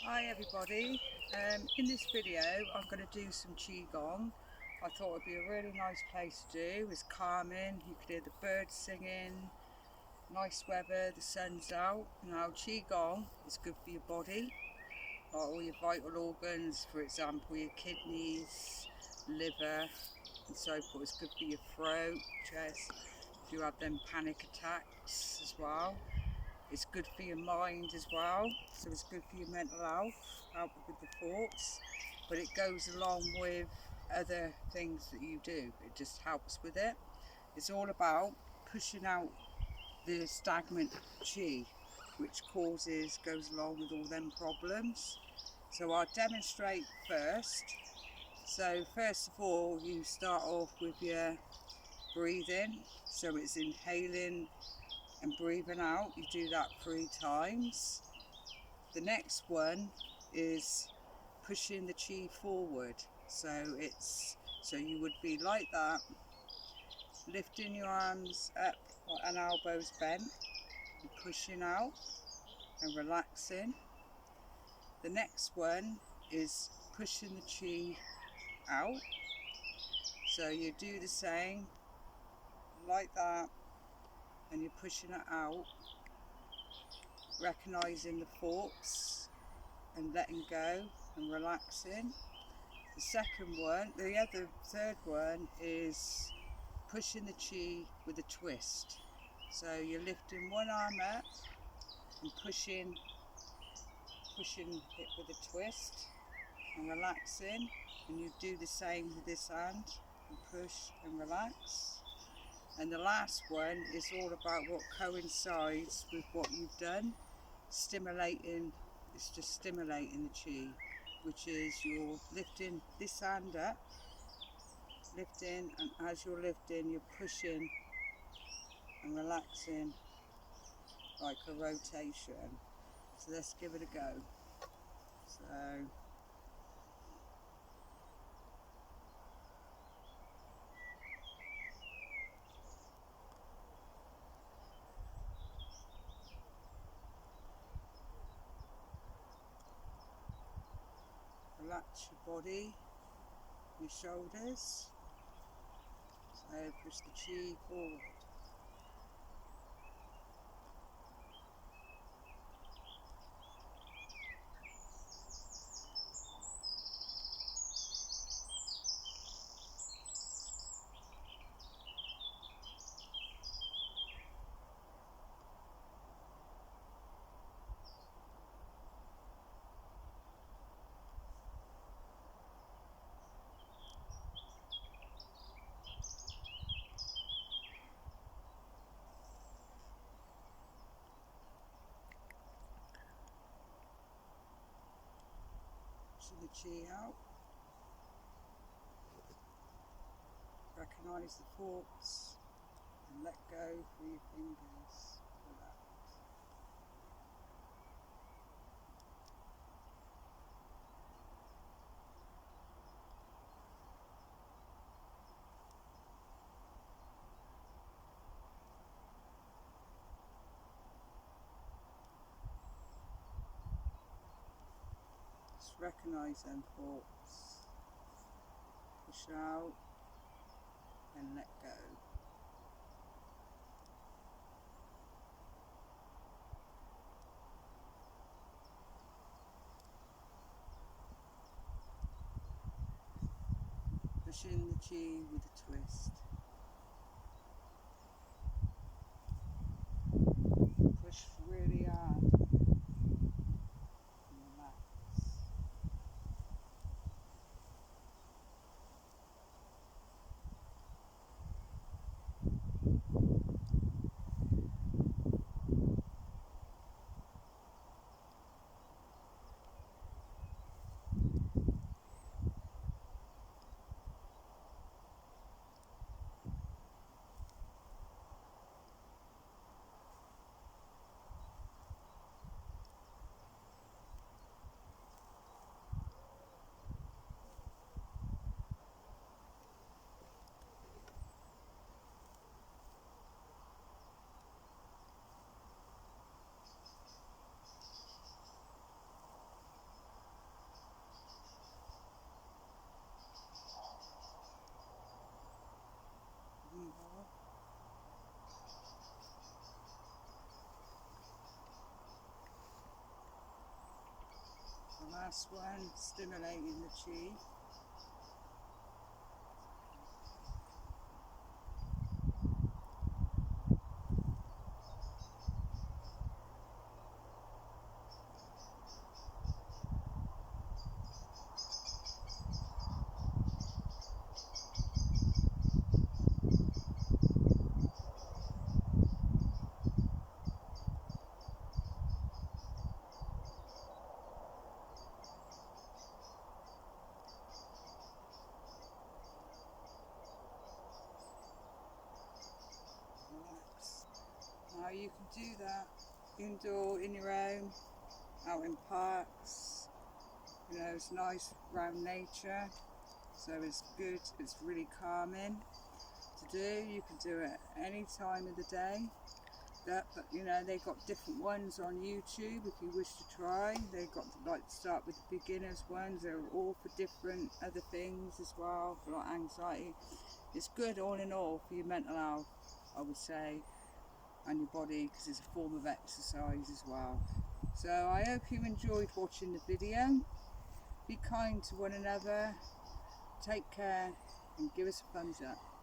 Hi everybody, in this video I'm going to do some qigong. I thought it would be a really nice place to do. It's calming, you could hear the birds singing, nice weather, the sun's out. Now qigong is good for your body, like all your vital organs, for example your kidneys, liver and so forth. It's good for your throat, chest, if you have them panic attacks as well. It's good for your mind as well, so it's good for your mental health, help with the thoughts, but it goes along with other things that you do. It just helps with it. It's all about pushing out the stagnant chi, which goes along with all them problems. So I'll demonstrate first. So first of all, you start off with your breathing. So it's inhaling and breathing out. You do that 3 times. The next one is pushing the chi forward. So you would be like that, lifting your arms up and elbows bent, and pushing out and relaxing. The next one is pushing the chi out. So you do the same, like that, and you're pushing it out, recognizing the thoughts and letting go and relaxing. The third one is pushing the chi with a twist. So you're lifting one arm up and pushing it with a twist and relaxing, and you do the same with this hand and push and relax. And the last one is all about what coincides with what you've done, it's just stimulating the chi, which is you're lifting this hand up, lifting, and as you're lifting you're pushing and relaxing like a rotation. So let's give it a go. So relax your body, your shoulders. So push the chi forward. Pushing the chi out. Recognise the thoughts and let go through your fingers. Relax. Just recognise them thoughts. Push out and let go. Pushing the chi with a twist. Push really hard and relax. last one, stimulating the chi. Now you can do that indoor, in your own, out in parks. You know, it's nice around nature, so it's good, it's really calming to do. You can do it any time of the day. But you know, they've got different ones on YouTube if you wish to try. They've got like start with the beginners ones. They're all for different other things as well, for like anxiety. It's good all in all for your mental health, I would say, and your body, because it's a form of exercise as well. So I hope you enjoyed watching the video. Be kind to one another, take care, and give us a thumbs up.